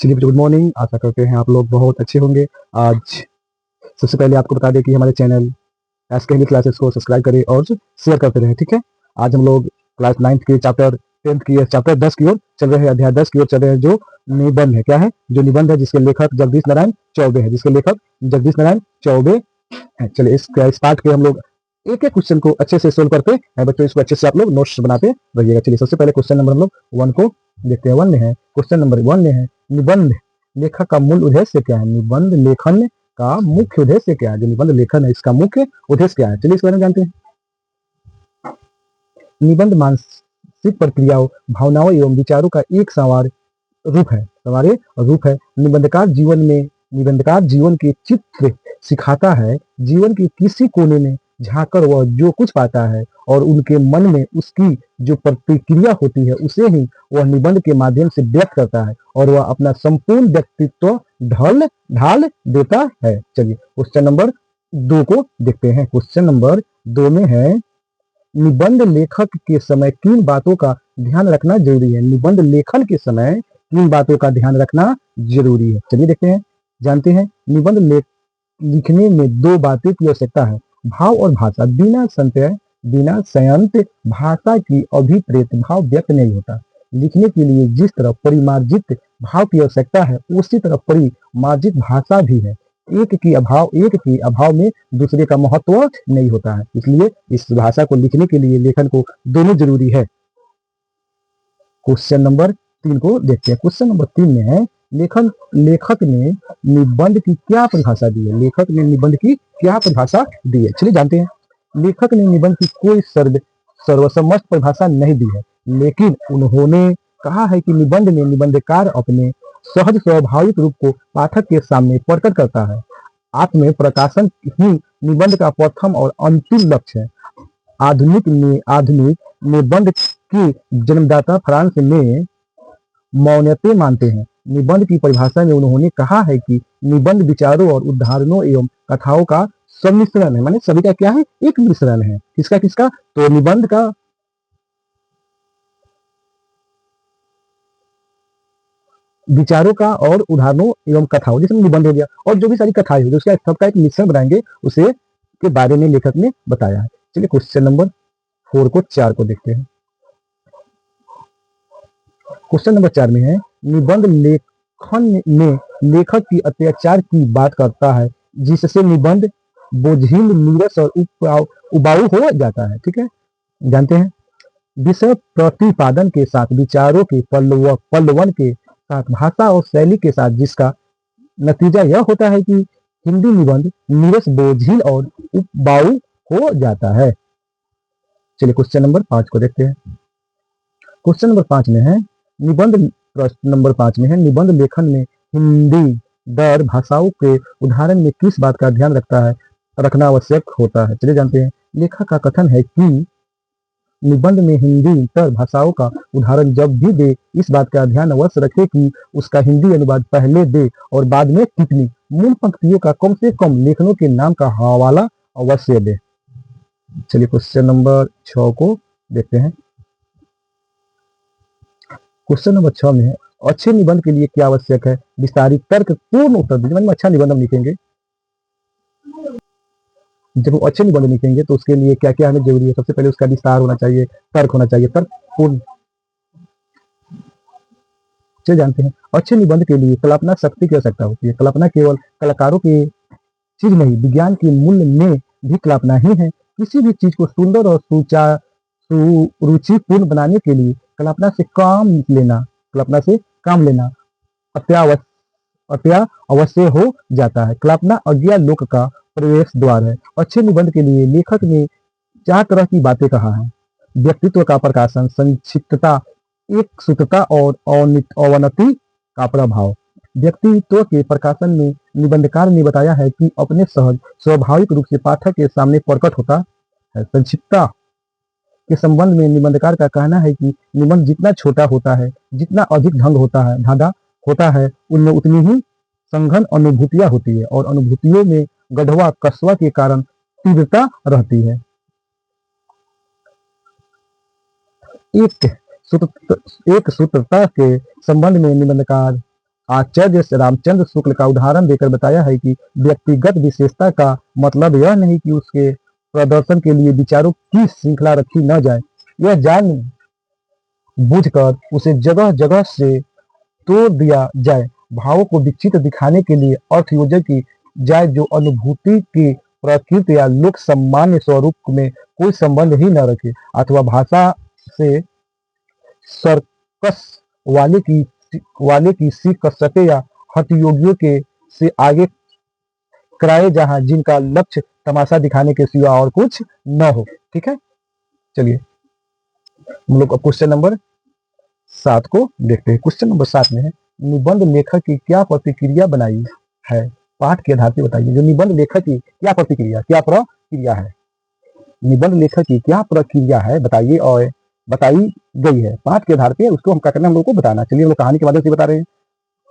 चलिए good morning, आशा करते हैं आप लोग बहुत अच्छे होंगे। आज सबसे पहले आपको बता दें कि हमारे चैनल एसके हिंदी क्लासेस को सब्सक्राइब करें और शेयर करते रहें, ठीक है। आज हम लोग क्लास 9th के चैप्टर 10th की चैप्टर 10 की ओर चल रहे हैं, अध्याय 10 की ओर चल रहे हैं, जो निबंध है। क्या है? जो निबंध है, जिसके लेखक जगदीश नारायण चौबे है, जिसके लेखक जगदीश नारायण चौबे है। चलिए इस पार्ट के हम लोग एक एक क्वेश्चन को अच्छे से सोल्व करते हैं बच्चों। इसको अच्छे से आप लोग नोट्स बनाते रहिएगा। चलिए सबसे पहले क्वेश्चन नंबर हम लोग 1 को देखते हैं। 1 में है, क्वेश्चन नंबर 1 में है, निबंध लेखक का मूल उद्देश्य क्या है? निबंध लेखन का मुख्य उद्देश्य क्या है? जो निबंध लेखन है, इसका मुख्य उद्देश्य क्या है? चलिए इसके बारे में जानते हैं। निबंध मानसिक प्रक्रियाओं, भावनाओं एवं विचारों का एक संवार रूप है। निबंधकार जीवन के चित्र सिखाता है। जीवन के किसी कोने में झांककर वह जो कुछ पाता है और उनके मन में उसकी जो प्रतिक्रिया होती है, उसे ही वह निबंध के माध्यम से व्यक्त करता है और वह अपना संपूर्ण व्यक्तित्व ढाल देता है। चलिए क्वेश्चन नंबर 2 को देखते हैं। क्वेश्चन नंबर 2 में है, निबंध लेखक के समय किन बातों का ध्यान रखना जरूरी है? निबंध लेखन के समय किन बातों का ध्यान रखना जरूरी है? चलिए देखते हैं, जानते हैं। निबंध लिखने में 2 बातें की आवश्यकता है, भाव और भाषा। बिना संयंत्र भाषा की अभिप्रेत भाव व्यक्त नहीं होता। लिखने के लिए जिस तरह परिमार्जित भाव की आवश्यकता है, उसी तरह परिमार्जित भाषा भी है। एक के अभाव में दूसरे का महत्व नहीं होता है। इसलिए इस भाषा को लिखने के लिए लेखन को दोनों जरूरी है। क्वेश्चन नंबर 3 को देखते हैं। क्वेश्चन नंबर 3 में है, लेखक ने निबंध की क्या परिभाषा दी है? लेखक ने निबंध की क्या परिभाषा दी है? चलिए जानते हैं। लेखक ने निबंध की कोई सर्वसम्मत परिभाषा नहीं दी है, लेकिन उन्होंने कहा है कि निबंध में निबंधकार अपने सहज स्वाभाविक रूप को पाठक के सामने प्रकट करता है। आत्म प्रकाशन ही निबंध का प्रथम और अंतिम लक्ष्य है। आधुनिक निबंध की जन्मदाता फ्रांस में मौनते मानते हैं। निबंध की परिभाषा में उन्होंने कहा है कि निबंध विचारों और उदाहरणों एवं कथाओं का सम्मिश्रण है। माने सभी का क्या है? एक मिश्रण है। किसका? तो निबंध का विचारों का और उदाहरणों एवं कथाओं, जिसमें निबंध हो गया, और जो भी सारी कथाएं होगी उसका सबका एक मिश्रण बनाएंगे, उसे के बारे में लेखक ने बताया है। चलिए क्वेश्चन नंबर 4 को देखते हैं। क्वेश्चन नंबर 4 में है, निबंध लेखन में लेखक की अत्याचार की बात करता है, जिससे निबंध बोझिल, नीरस और उबाऊ हो जाता है। ठीक है, जानते हैं। विषय प्रतिपादन के साथ, विचारों के पल्लवन के साथ, भाषा और शैली के साथ, जिसका नतीजा यह होता है कि हिंदी निबंध नीरस, बोझिल और उबाऊ हो जाता है। चलिए क्वेश्चन नंबर 5 को देखते हैं। क्वेश्चन नंबर 5 में है, प्रश्न नंबर 5 में है, निबंध लेखन में हिंदी दर भाषाओं के उदाहरण में किस बात का ध्यान रखना आवश्यक होता है? चलिए जानते हैं। लेखक का कथन है कि निबंध में हिंदी तर भाषाओं का उदाहरण जब भी दे, इस बात का ध्यान अवश्य रखे कि उसका हिंदी अनुवाद पहले दे और बाद में टिप्पणी। मूल पंक्तियों का कम से कम लेखकों के नाम का हवाला अवश्य दे। चलिए क्वेश्चन नंबर 6 को देखते हैं। क्वेश्चन नंबर 6 में है, अच्छे निबंध के लिए क्या आवश्यक है? विस्तारित तर्क पूर्ण उत्तर दीजिए। अच्छा निबंध हम लिखेंगे, जब हम अच्छे निबंध लिखेंगे तो उसके लिए क्या क्या हमें जरूरी है? सबसे पहले उसका विस्तार होना चाहिए, तर्क होना चाहिए, तर्क पूर्ण। चलिए जानते हैं। अच्छे निबंध के लिए कल्पना शक्ति की आवश्यकता होती है। कल्पना केवल कलाकारों की चीज नहीं, विज्ञान के मूल्य में भी कल्पना ही है। किसी भी चीज को सुंदर और सुरुचिपूर्ण बनाने के लिए कल्पना से काम लेना अत्यावश्य हो जाता है। कल्पना अज्ञात लोक का प्रवेश द्वार है। अच्छे निबंध के लिए लेखक ने 4 तरह की बातें कहा है: व्यक्तित्व का प्रकाशन, संक्षिप्तता, एक सूत्रता और अवनति का प्रभाव। व्यक्तित्व के प्रकाशन में निबंधकार ने बताया है कि अपने सहज स्वाभाविक रूप से पाठक के सामने प्रकट होता है। संक्षिप्तता के संबंध में निबंधकार का कहना है कि निबंध जितना छोटा होता है, जितना अधिक ढंग होता है, उनमें उतनी ही संघन अनुभूतियां होती है और अनुभूतियों में गढ़वा कस्बा के कारण तीव्रता रहती है। एक सूत्रता के संबंध में निबंधकार आचार्य श्री रामचंद्र शुक्ल का उदाहरण देकर बताया है कि व्यक्तिगत विशेषता का मतलब यह नहीं कि उसके प्रदर्शन के लिए विचारों की श्रृंखला रखी न जाए, यह जान बूझकर उसे जगह जगह से तोड़ दिया जाए, भावों को विचित्र दिखाने के लिए अर्थ योजना की जाए जो अनुभूति की प्रकृति या लोक सामान्य स्वरूप में कोई संबंध ही न रखे, अथवा भाषा से सर्कस वाले की सीख कर सके या हठयोगियों के से आगे कराए जहां जिनका लक्ष्य तमाशा दिखाने के सिवा और कुछ न हो। ठीक है, चलिए हम लोग क्वेश्चन नंबर 7 को देखते हैं। क्वेश्चन नंबर 7 में है, निबंध लेखक की क्या प्रतिक्रिया बनाई है, पाठ के आधार पर बताइए। जो निबंध लेखक की क्या प्रक्रिया है, निबंध लेखक की क्या प्रक्रिया है बताइए और बताई गई है पाठ के आधार पे, उसको हम क्या करना, हम लोग को बताना। चलिए हम लोग कहानी के माध्यम से बता रहे हैं।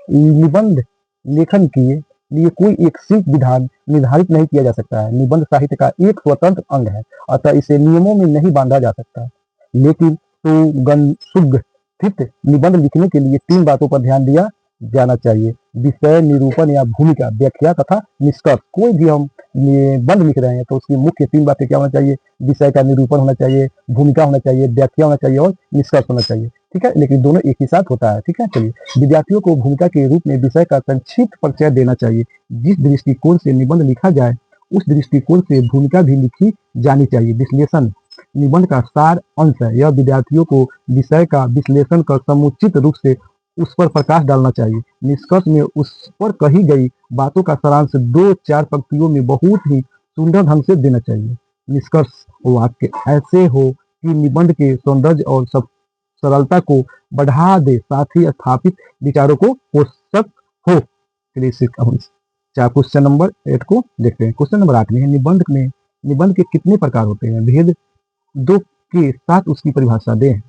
निबंध लेखन के लिए कोई एक सिर्फ विधान निर्धारित नहीं किया जा सकता है। निबंध साहित्य का एक स्वतंत्र अंग है, अतः इसे नियमों में नहीं बांधा जा सकता। लेकिन सुगठित निबंध लिखने के लिए 3 बातों पर ध्यान दिया जाना चाहिए: विषय, निरूपण या भूमिका, व्याख्या तथा निष्कर्ष। कोई भी हम निबंध लिख रहे हैं तो उसकी मुख्य 3 बातें क्या होना चाहिए? विषय का निरूपण होना चाहिए, भूमिका होना चाहिए, व्याख्या होना चाहिए और निष्कर्ष होना चाहिए। ठीक है, लेकिन दोनों एक ही साथ होता है। ठीक है, चलिए विद्यार्थियों को भूमिका के रूप में विषय का संक्षिप्त परिचय देना चाहिए। जिस दृष्टिकोण से निबंध लिखा जाए उस दृष्टिकोण से भूमिका भी लिखी जानी चाहिए। विश्लेषण निबंध का सार अंश है। यह विद्यार्थियों को विषय का विश्लेषण कर समुचित रूप से उस पर प्रकाश डालना चाहिए। निष्कर्ष में उस पर कही गई बातों का सारांश 2-4 पंक्तियों में बहुत ही सुंदर ढंग से देना चाहिए। निष्कर्ष वाक्य ऐसे हो कि निबंध के सौंदर्य और सरलता को बढ़ा दे, साथ ही स्थापित विचारों को पोषक हो। चलिए क्वेश्चन नंबर 8 को देखते हैं। क्वेश्चन नंबर 8 में निबंध के कितने प्रकार होते हैं? भेद 2 के साथ उसकी परिभाषा दें।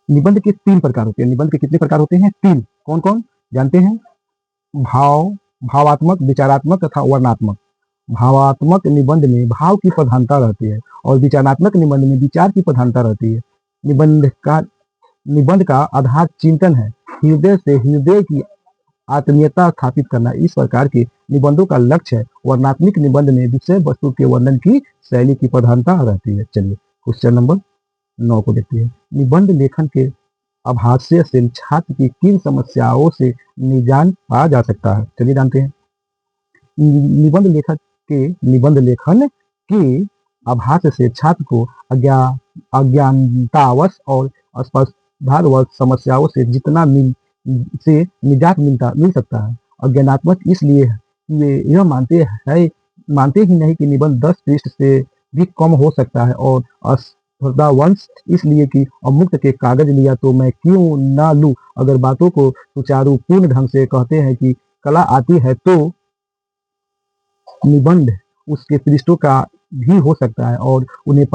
निबंध के 3 प्रकार होते हैं। निबंध के कितने प्रकार होते हैं? 3। कौन कौन जानते हैं? भावात्मक, विचारात्मक तथा वर्णनात्मक। भावात्मक निबंध में भाव की प्रधानता रहती है और विचारात्मक निबंध में विचार की प्रधानता रहती है। निबंध का आधार चिंतन है, हृदय से हृदय की आत्मीयता स्थापित करना इस प्रकार के निबंधों का लक्ष्य है। वर्णनात्मक निबंध में विषय वस्तु के वर्णन की शैली की प्रधानता रहती है। चलिए क्वेश्चन नंबर 9 को देखते हैं। निबंध लेखन के अभ्यास से छात्र की किन समस्याओं से निजात पाया जा सकता है? चलिए जानते हैं। निबंध लेखन के अभ्यास से छात्र को अज्ञानतावश और स्पर्धावश समस्याओं से निजात मिल सकता है। अज्ञानात्मक इसलिए वे यह मानते ही नहीं कि निबंध 10 पृष्ठ से भी कम हो सकता है, और स्पर्धावश इसलिए कि अमुक्त के कागज लिया तो मैं क्यों ना लूं। अगर बातों को सुचारू पूर्ण ढंग से कहते हैं कि कला आती है तो निबंध उसके पृष्ठों का भी हो सकता है और उन्हें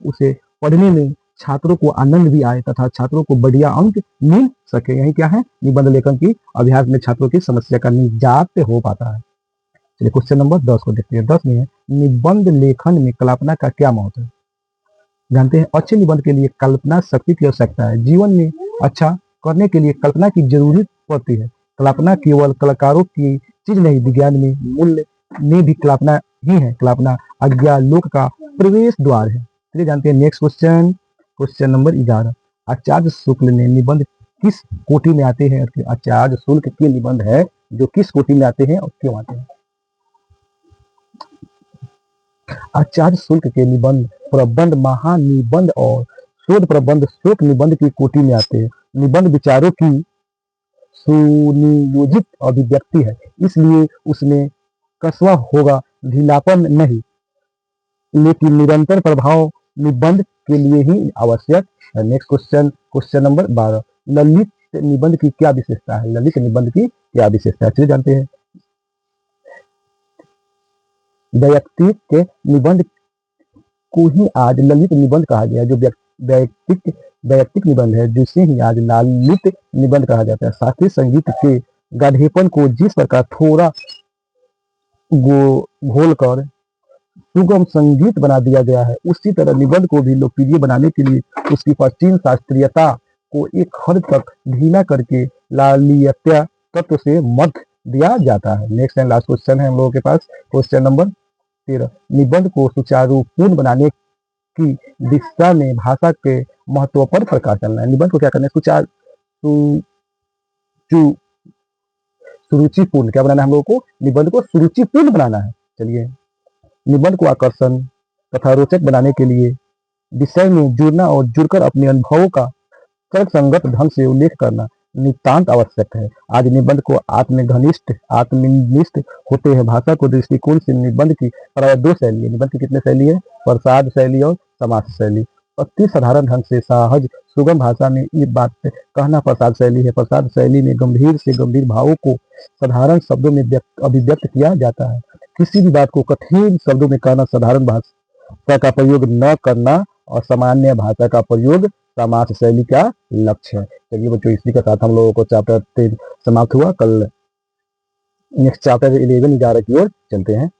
उसे पढ़ने में छात्रों को आनंद भी आए तथा छात्रों को बढ़िया अंक मिल सके। यही क्या है? निबंध लेखन की अभ्यास में छात्रों की समस्या का निजात हो पाता है। चलिए क्वेश्चन नंबर 10 को देखते हैं। 10 में है, निबंध लेखन में कल्पना का क्या महत्व है? जानते हैं। अच्छे निबंध के लिए कल्पना शक्ति की आवश्यकता है। जीवन में अच्छा करने के लिए कल्पना की जरूरत पड़ती है। कल्पना केवल कलाकारों की चीज नहीं, विज्ञान में मूल्य में भी कल्पना ही है। कल्पना अज्ञालोक का प्रवेश द्वार है। चलिए जानते हैं नेक्स्ट क्वेश्चन नंबर 11। आचार्य शुक्ल ने निबंध किस कोटि में आते हैं? आचार्य शुक्ल के निबंध है जो किस कोटि में आते हैं और क्यों आते हैं? आचार्य शुक्ल के निबंध प्रबंध, महानिबंध और शोध प्रबंध शोक निबंध की कोटि में आते हैं। निबंध विचारों की सुनियोजित अभिव्यक्ति है, इसलिए उसमें कसवा होगा, ढीलापन नहीं। लेकिन निरंतर प्रभाव निबंध के लिए ही आवश्यक है। Next question number 12। ललित निबंध की क्या विशेषता है? ललित निबंध की क्या विशेषता है? चलिए जानते हैं। वैयक्तिक के निबंध को ही आज ललित निबंध कहा गया, जो वैयक्तिक निबंध है जिसे ही आज ललित निबंध कहा जाता है। शास्त्रीय संगीत के गाढ़ेपन को जिस प्रकार थोड़ा घोलकर सुगम संगीत बना दिया गया है, उसी तरह निबंध को भी लोकप्रिय बनाने के लिए उसकी प्राचीन शास्त्रीयता को एक हद तक ढीला करके लालित्य तत्व से मध्य दिया जाता है। नेक्स्ट एंड लास्ट क्वेश्चन है हम लोगों के पास, क्वेश्चन नंबर 13। निबंध को सुचारुपूर्ण बनाने की दिशा में भाषा के महत्व पर प्रकाश डालना है। निबंध को क्या करना है? सुरुचिपूर्ण, क्या बनाना है हम लोगों को? निबंध को सुरुचिपूर्ण बनाना है। चलिए, निबंध को आकर्षण तथा रोचक बनाने के लिए विषय में जुड़ना और जुड़कर अपने अनुभवों का तर्कसंगत ढंग से उल्लेख करना नितांत आवश्यक है। आज निबंध को आत्मनिष्ठ होते हैं। भाषा को दृष्टिकोण से निबंध की प्राय दो शैली है। निबंध की कितने शैली है? प्रसाद शैली और समास शैली। अति साधारण ढंग से सहज सुगम भाषा में ये बात कहना प्रसाद शैली है। प्रसाद शैली में गंभीर से गंभीर भावों को साधारण शब्दों में अभिव्यक्त किया जाता है। किसी भी बात को कठिन शब्दों में कहना, साधारण भाषा का प्रयोग न करना और सामान्य भाषा का प्रयोग समास शैली का लक्ष्य है। चलिए बच्चों, इसी के साथ हम लोगों को चैप्टर 13 समाप्त हुआ। कल नेक्स्ट चैप्टर 11 11 की ओर चलते हैं।